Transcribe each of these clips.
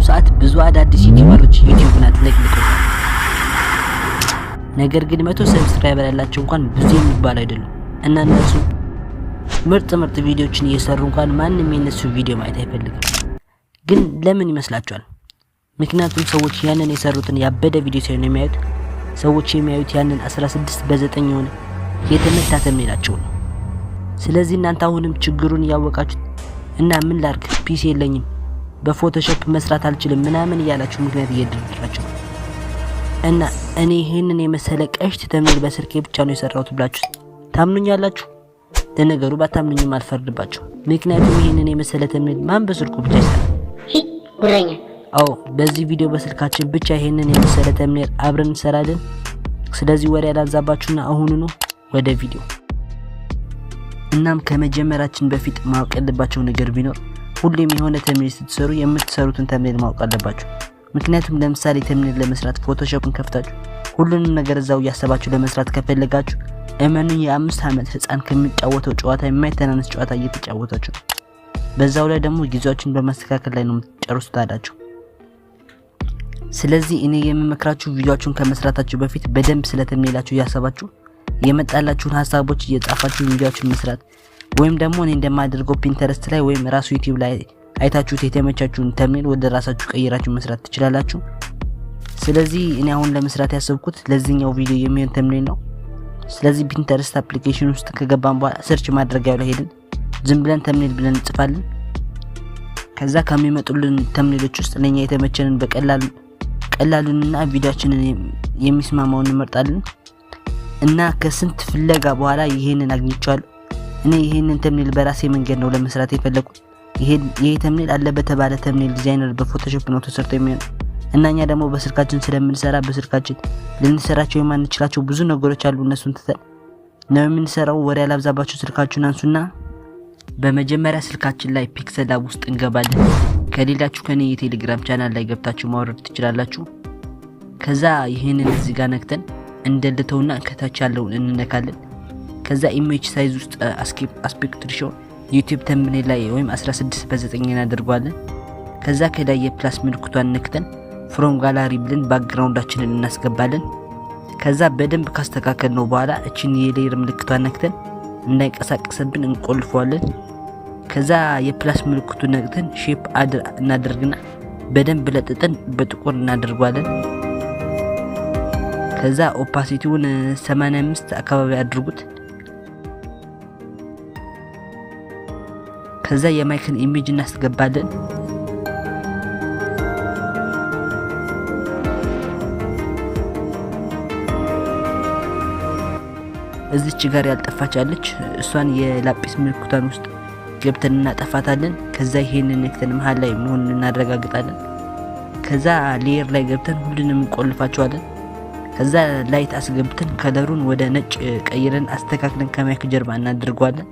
ሰዓት ብዙ አዳዲስ ዩቲዩበሮች ዩቲዩብን አጥለቅልቀውታል። ነገር ግን 100 ሰብስክራይበር ያላቸው እንኳን ብዙ የሚባል አይደሉም እና እነሱ ምርጥ ቪዲዮዎችን እየሰሩ እንኳን ማንም የነሱ ቪዲዮ ማየት አይፈልግም። ግን ለምን ይመስላችኋል? ምክንያቱም ሰዎች ያንን የሰሩትን ያበደ ቪዲዮ ሳይሆን የሚያዩት፣ ሰዎች የሚያዩት ያንን 16:9 የሆነ የተመታ ተምኔላቸው ነው። ስለዚህ እናንተ አሁንም ችግሩን እያወቃችሁ እና ምን ላርግ ፒሲ የለኝም በፎቶሾፕ መስራት አልችልም ምናምን እያላችሁ ምክንያት እየደረደራችሁ እና እኔ ይሄንን የመሰለ ቀሽት ተምኔል በስልኬ ብቻ ነው የሰራሁት ብላችሁ ታምኑኛላችሁ? ለነገሩ ባታምኑኝም አልፈርድባችሁ። ምክንያቱም ይሄንን የመሰለ ተምኔል ማን በስልኩ ብቻ ይሰራል? ጉረኛ። አዎ በዚህ ቪዲዮ በስልካችን ብቻ ይሄንን የመሰለ ተምኔል አብረን እንሰራለን። ስለዚህ ወሬ ያላዛባችሁና አሁኑኑ ወደ ቪዲዮ። እናም ከመጀመራችን በፊት ማወቅ ያለባችሁ ነገር ቢኖር ሁሌም የሆነ ተምኔል ስትሰሩ የምትሰሩትን ተምኔል ማወቅ አለባችሁ። ምክንያቱም ለምሳሌ ተምኔል ለመስራት ፎቶሾፕን ከፍታችሁ ሁሉንም ነገር እዛው ያሰባችሁ ለመስራት ከፈለጋችሁ እመኑኝ የ5 ዓመት ህፃን ከሚጫወተው ጨዋታ የማይተናነስ ጨዋታ እየተጫወታችሁ ነው። በዛው ላይ ደግሞ ጊዜያችሁን በማስተካከል ላይ ነው የምትጨርሱት አላችሁ። ስለዚህ እኔ የምመክራችሁ ቪዲዮአችሁን ከመስራታችሁ በፊት በደንብ ስለተምኔላችሁ ያሰባችሁ የመጣላችሁን ሐሳቦች እየጻፋችሁ ቪዲዮአችሁን መስራት ወይም ደግሞ እኔ እንደማደርገው ፒንተረስት ላይ ወይም ራሱ ዩቲዩብ ላይ አይታችሁት የተመቻችሁን ተምኔል ወደ ራሳችሁ ቀይራችሁ መስራት ትችላላችሁ። ስለዚህ እኔ አሁን ለመስራት ያሰብኩት ለዚህኛው ቪዲዮ የሚሆን ተምኔል ነው። ስለዚህ ፒንተረስት አፕሊኬሽን ውስጥ ከገባን በኋላ ሰርች ማድረጊያው ላይ ሄደን ዝም ብለን ተምኔል ብለን እንጽፋለን። ከዛ ከሚመጡልን ተምኔሎች ውስጥ ለኛ የተመቸንን ቀላሉንና ቪዲዮአችንን የሚስማማውን እንመርጣለን እና ከስንት ፍለጋ በኋላ ይሄንን አግኝቻለሁ። እኔ ይሄንን ተምኔል በራሴ መንገድ ነው ለመስራት የፈለኩት። ይሄ ተምኔል አለ በተባለ ተምኔል ዲዛይነር በፎቶሾፕ ነው ተሰርቶ የሚሆነው እና እኛ ደግሞ በስልካችን ስለምንሰራ በስልካችን ልንሰራቸው የማንችላቸው ብዙ ነገሮች አሉ። እነሱን ትተን ነው የምንሰራው። ወሬ ያላብዛባችሁ ስልካችሁን አንሱና በመጀመሪያ ስልካችን ላይ ፒክሰል ላብ ውስጥ እንገባለን። ከሌላችሁ ከኔ የቴሌግራም ቻናል ላይ ገብታችሁ ማውረድ ትችላላችሁ። ከዛ ይሄንን እዚህ ጋር ነክተን እንደልተውና ከታች ያለውን እንነካለን። ከዛ ኢሜጅ ሳይዝ ውስጥ አስፔክት ሬሽዮ ዩቲዩብ ተምኔል ላይ ወይም 16:9 እናደርጋለን። ከዛ ከላይ የፕላስ ምልክቷን ነክተን ፍሮም ጋላሪ ብለን ባክግራውንዳችንን እናስገባለን። ከዛ በደንብ ካስተካከልነው በኋላ እቺን የሌየር ምልክቷን ነክተን እንዳይንቀሳቀስብን እንቆልፈዋለን። ከዛ የፕላስ ምልክቱን ነክተን ሼፕ አድ እናደርግና በደንብ ለጥጠን በጥቁር እናደርጋለን። ከዛ ኦፓሲቲውን 85 አካባቢ አድርጉት። ከዛ የማይክን ኢሜጅ እናስገባለን። እዚች ጋር ያልጠፋች አለች፣ እሷን የላጲስ ምልክቷን ውስጥ ገብተን እናጠፋታለን። ከዛ ይሄንን ነክተን መሃል ላይ መሆኑን እናረጋግጣለን። ከዛ ሌየር ላይ ገብተን ሁሉንም እንቆልፋቸዋለን። ከዛ ላይት አስገብተን ከለሩን ወደ ነጭ ቀይረን አስተካክለን ከማይክ ጀርባ እናደርገዋለን።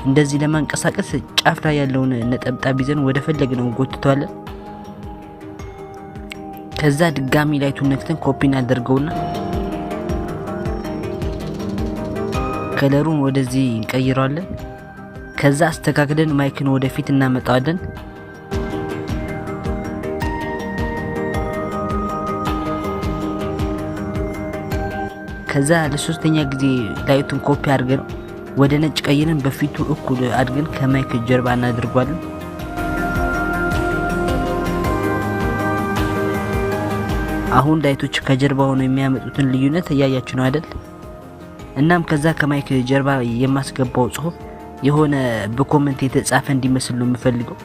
እንደዚህ ለማንቀሳቀስ ጫፍ ላይ ያለውን ነጠብጣብ ይዘን ወደ ፈለግነው ጎትተዋለን። ከዛ ድጋሚ ላይቱን ነክተን ኮፒ እናደርገውና ከለሩን ወደዚህ እንቀይረዋለን። ከዛ አስተካክለን ማይክን ወደፊት እናመጣዋለን። ከዛ ለሶስተኛ ጊዜ ላይቱን ኮፒ አድርገን ወደ ነጭ ቀይረን በፊቱ እኩል አድርገን ከማይክ ጀርባ እናደርጋለን። አሁን ላይቶች ከጀርባ ሆነው የሚያመጡትን ልዩነት እያያችሁ ነው አይደል? እናም ከዛ ከማይክ ጀርባ የማስገባው ጽሁፍ የሆነ በኮሜንት የተጻፈ እንዲመስል ነው የምፈልገው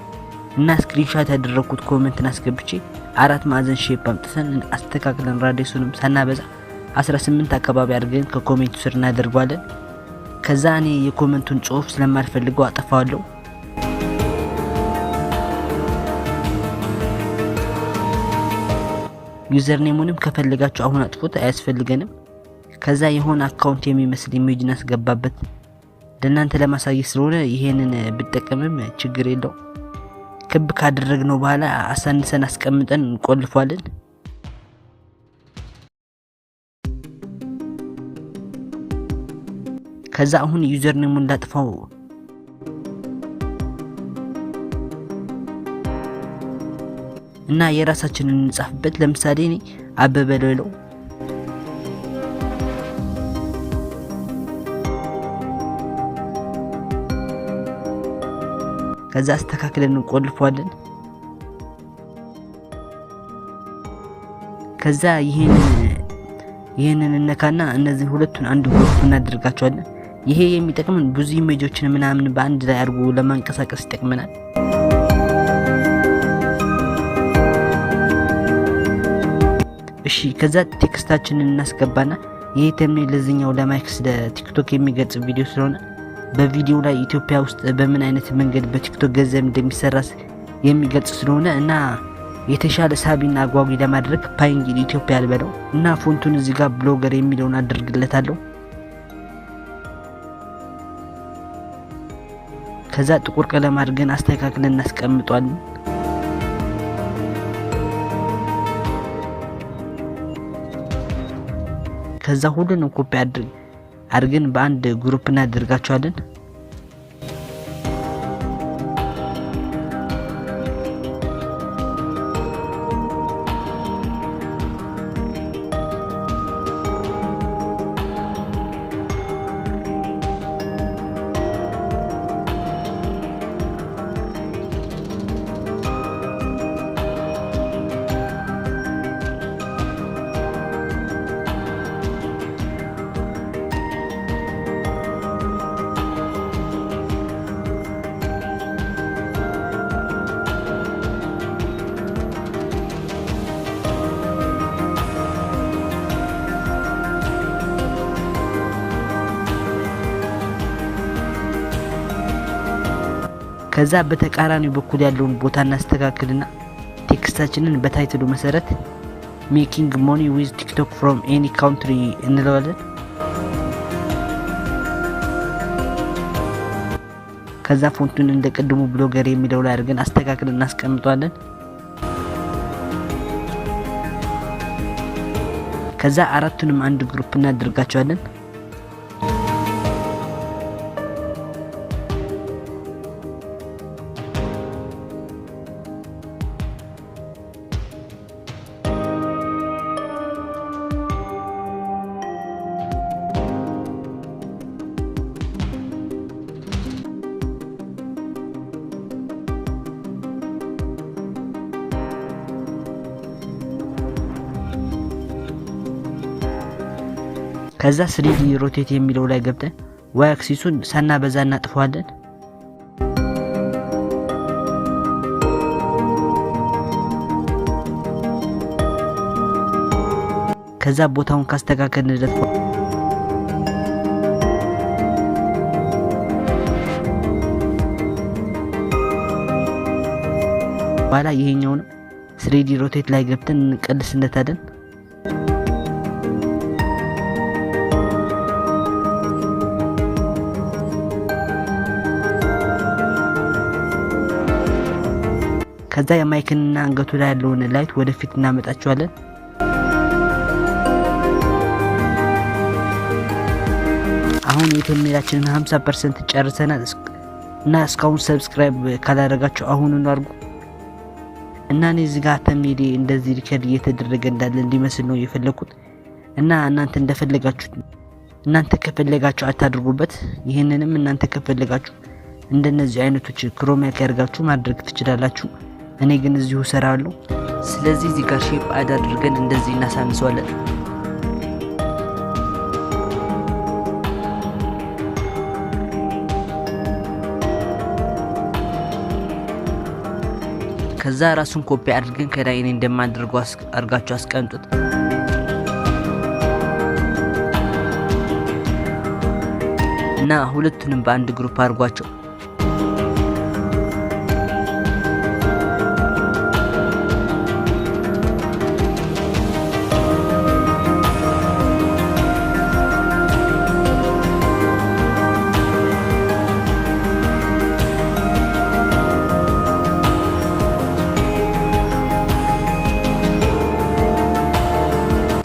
እና ስክሪንሾት ያደረኩት ኮሜንትን አስገብቼ 4 ማዕዘን ሼፕ አምጥተን አስተካክለን ራዲየሱንም ሳናበዛ 18 አካባቢ አድርገን ከኮሜንቱ ስር እናደርጋለን። ከዛ እኔ የኮሜንቱን ጽሁፍ ስለማልፈልገው አጠፋዋለሁ። ዩዘር ኔሙንም ከፈለጋችሁ አሁን አጥፉት፣ አያስፈልገንም። ከዛ የሆነ አካውንት የሚመስል ኢሜጅ እናስገባበት። ለእናንተ ለማሳየት ስለሆነ ይሄንን ብጠቀምም ችግር የለው። ክብ ካደረግነው በኋላ አሳንሰን አስቀምጠን እንቆልፏለን። ከዛ አሁን ዩዘር ኔሙን ላጥፋው እና የራሳችንን እንጻፍበት። ለምሳሌ እኔ አበበ ልበለው። ከዛ አስተካክለን እንቆልፈዋለን። ከዛ ይሄንን እነካና እነዚህ ሁለቱን አንድ ግሩፕ እናደርጋቸዋለን። ይሄ የሚጠቅመን ብዙ ኢሜጆችን ምናምን በአንድ ላይ አድርጎ ለማንቀሳቀስ ይጠቅመናል። እሺ ከዛ ቴክስታችንን እናስገባና ይሄ ተምኔል ለዚህኛው ለማይክስ ለቲክቶክ የሚገልጽ ቪዲዮ ስለሆነ በቪዲዮ ላይ ኢትዮጵያ ውስጥ በምን አይነት መንገድ በቲክቶክ ገንዘብ እንደሚሰራ የሚገልጽ ስለሆነ እና የተሻለ ሳቢና አጓጊ ለማድረግ ፓይንግ ኢትዮጵያ አልበለው እና ፎንቱን እዚህ ጋር ብሎገር የሚለውን አድርግለታለሁ። ከዛ ጥቁር ቀለም አድርገን አስተካክለን እናስቀምጧለን። ከዛ ሁሉንም ኮፒ አድርገን በአንድ ግሩፕ እናደርጋቸዋለን። ከዛ በተቃራኒው በኩል ያለውን ቦታ እናስተካክልና ቴክስታችንን በታይትሉ መሰረት ሜኪንግ ሞኒ ዊዝ ቲክቶክ ፍሮም ኤኒ ካንትሪ እንለዋለን። ከዛ ፎንቱን እንደቀድሞ ብሎገር የሚለው ላይ አድርገን አስተካክለን እናስቀምጣለን። ከዛ አራቱንም አንድ ግሩፕ እናደርጋቸዋለን። ከዛ 3D ሮቴት የሚለው ላይ ገብተን ዋይ አክሲሱን ሳናበዛ እናጥፈዋለን። ከዛ ቦታውን ካስተካከልንለት በኋላ ይሄኛውን 3D ሮቴት ላይ ገብተን እንቀልስለታለን። ከዛ የማይክንና አንገቱ ላይ ያለውን ላይት ወደፊት እናመጣቸዋለን። አሁን የተምኔላችንን 50% ጨርሰናል እና እስካሁን ሰብስክራይብ ካላደረጋችሁ አሁኑን አድርጉ እና እኔ እዚህ ጋር ተምኔሌ እንደዚህ ሪከርድ እየተደረገ እንዳለ እንዲመስል ነው የፈለኩት እና እናንተ ከፈለጋችሁ አታድርጉበት። ይሄንንም እናንተ ከፈለጋችሁ እንደነዚህ አይነቶች ክሮማ ያርጋችሁ ማድረግ ትችላላችሁ። እኔ ግን እዚሁ ሰራለሁ። ስለዚህ እዚህ ጋር ሼፕ አድርገን እንደዚህ እናሳንሰዋለን። ከዛ ራሱን ኮፒ አድርገን ከላይ እኔ እንደማደርገው አርጋችሁ አስቀምጡት። እና ሁለቱንም በአንድ ግሩፕ አድርጓቸው።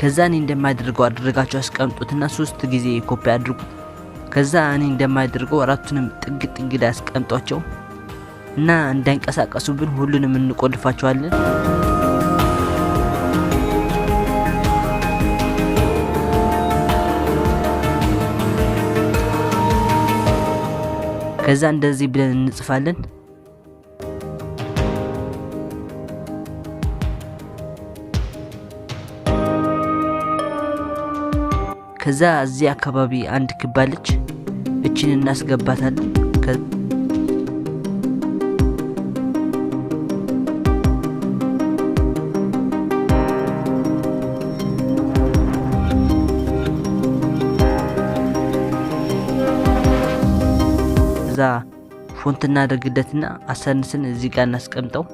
ከዛ እኔ እንደማደርገው አድርጋችሁ አስቀምጡትና 3 ጊዜ ኮፒ አድርጉት። ከዛ እኔ እንደማደርገው አራቱንም ጥግ ጥግ ላይ አስቀምጧቸው እና እንዳይንቀሳቀሱብን ሁሉንም እንቆልፋቸዋለን። ከዛ እንደዚህ ብለን እንጽፋለን። ከዛ እዚህ አካባቢ አንድ ክብ አለች፣ እቺን እናስገባታለን። ከዛ ፎንት እናደርግለትና አሳንስን እዚህ ጋር እናስቀምጠው።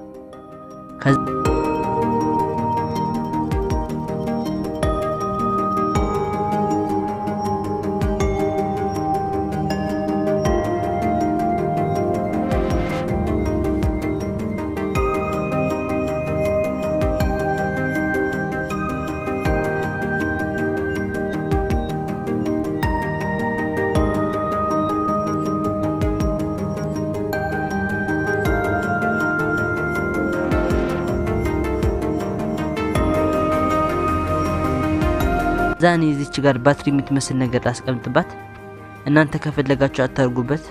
ዛኔ እዚች ጋር ባትሪ የምትመስል ነገር ላስቀምጥባት። እናንተ ከፈለጋችሁ አታርጉበት።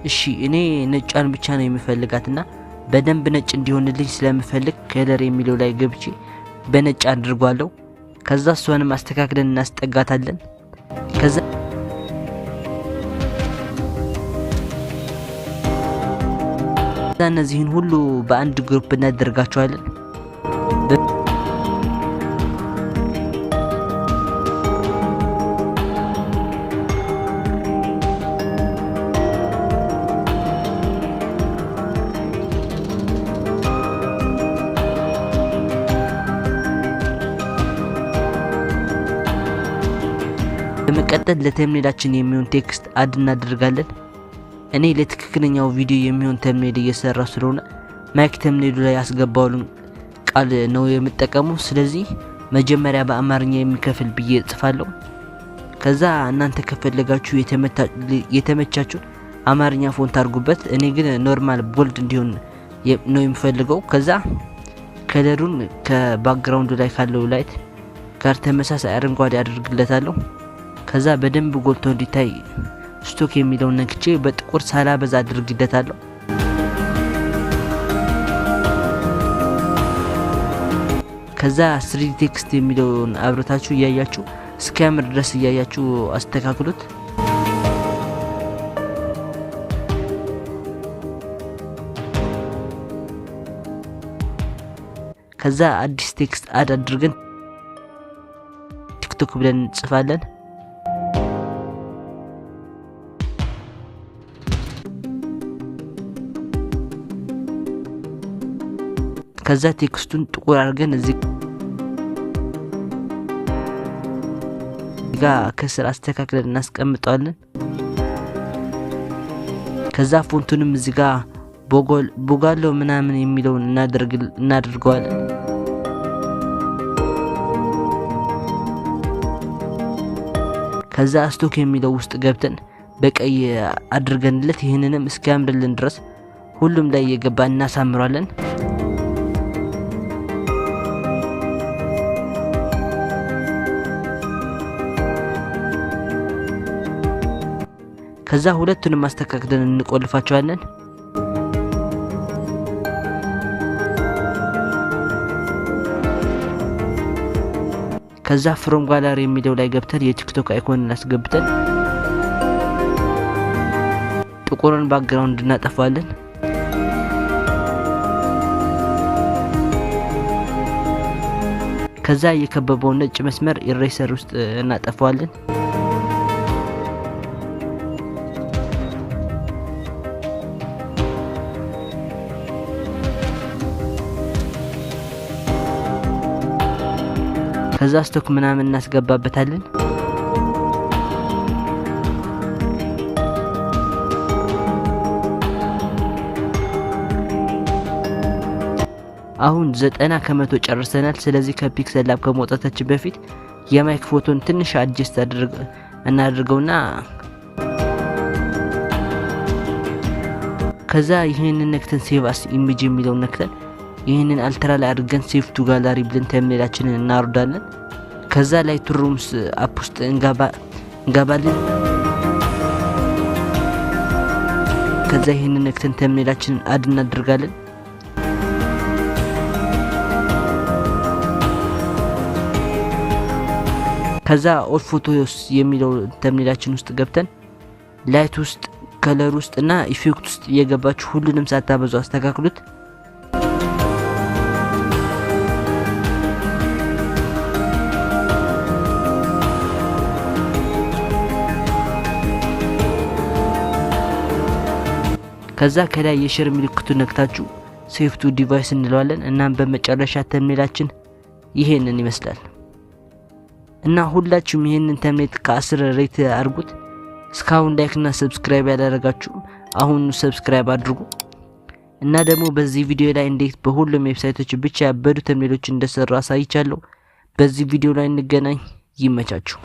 እሺ እኔ ነጯን ብቻ ነው የምፈልጋትና በደንብ ነጭ እንዲሆንልኝ ስለምፈልግ ከለር የሚለው ላይ ገብቼ በነጭ አድርጓለሁ። ከዛ እሷንም አስተካክለን እናስጠጋታለን። ከዛ እነዚህን ሁሉ በአንድ ግሩፕ እናደርጋቸዋለን። በመቀጠል ለተምኔላችን የሚሆን ቴክስት አድ እናደርጋለን። እኔ ለትክክለኛው ቪዲዮ የሚሆን ተምኔል እየሰራሁ ስለሆነ ማይክ ተምኔሉ ላይ ያስገባውን ቃል ነው የምጠቀመው። ስለዚህ መጀመሪያ በአማርኛ የሚከፍል ብዬ ጽፋለሁ። ከዛ እናንተ ከፈለጋችሁ የተመቻችሁን አማርኛ ፎንት አድርጉበት። እኔ ግን ኖርማል ቦልድ እንዲሆን ነው የምፈልገው። ከዛ ከለሩን ከባክግራውንዱ ላይ ካለው ላይት ጋር ተመሳሳይ አረንጓዴ አድርግለታለሁ። ከዛ በደንብ ጎልቶ እንዲታይ ስቶክ የሚለውን ነክቼ በጥቁር ሳላበዛ አድርግለታለሁ። ከዛ 3D ቴክስት የሚለውን አብረታችሁ እያያችሁ እስኪያምር ድረስ እያያችሁ አስተካክሉት። ከዛ አዲስ ቴክስት አድ አድርገን ቲክቶክ ብለን እንጽፋለን። ከዛ ቴክስቱን ጥቁር አድርገን እዚህ ጋር ከስር አስተካክለን እናስቀምጣለን። ከዛ ፎንቱንም እዚህ ጋር ቦጋሎ ምናምን የሚለውን እናደርገዋለን። ከዛ ስቶክ የሚለው ውስጥ ገብተን በቀይ አድርገንለት ይህንንም እስኪያምርልን ድረስ ሁሉም ላይ እየገባ እናሳምራለን። ከዛ ሁለቱንም ማስተካከለን እንቆልፋቸዋለን። ከዛ ፍሮም ጋላሪ የሚለው ላይ ገብተን የቲክቶክ አይኮን እናስገብተን ጥቁርን ባክግራውንድ እናጠፋለን። ከዛ የከበበውን ነጭ መስመር ኢሬሰር ውስጥ እናጠፋዋለን። ከዛ ስቶክ ምናምን እናስገባበታለን። አሁን 90% ጨርሰናል። ስለዚህ ከፒክሰል ላብ ከመውጣታችን በፊት የማይክ ፎቶን ትንሽ አድጀስት እናድርገውና ከዛ ይሄንን ነክተን ሴቭ አስ ኢሜጅ የሚለውን ነክተን ይሄንን አልትራ ላይ አድርገን ሴቭ ቱ ጋላሪ ብለን ተምኔላችንን እናወርዳለን። ከዛ ላይ ቱሩምስ አፕ ውስጥ እንገባለን። ከዛ ይሄንን ነክተን ተምኔላችንን አድ እናደርጋለን። ከዛ ኦል ፎቶስ የሚለው ተምኔላችን ውስጥ ገብተን ላይት ውስጥ ከለር ውስጥ እና ኢፌክት ውስጥ እየገባችሁ ሁሉንም ሳታበዙ አስተካክሉት። ከዛ ከላይ የሼር ምልክቱን ነክታችሁ ሴቭ ቱ ዲቫይስ እንለዋለን። እናም በመጨረሻ ተምኔላችን ይሄንን ይመስላል። እና ሁላችሁም ይሄንን ተምኔል ከ10 ሬት አድርጉት። እስካሁን ላይክ እና ሰብስክራይብ ያላደረጋችሁ አሁን ሰብስክራይብ አድርጉ። እና ደግሞ በዚህ ቪዲዮ ላይ እንዴት በሁሉም ዌብሳይቶች ብቻ ያበዱ ተምኔሎች እንደሰሩ አሳይቻለሁ። በዚህ ቪዲዮ ላይ እንገናኝ። ይመቻችሁ።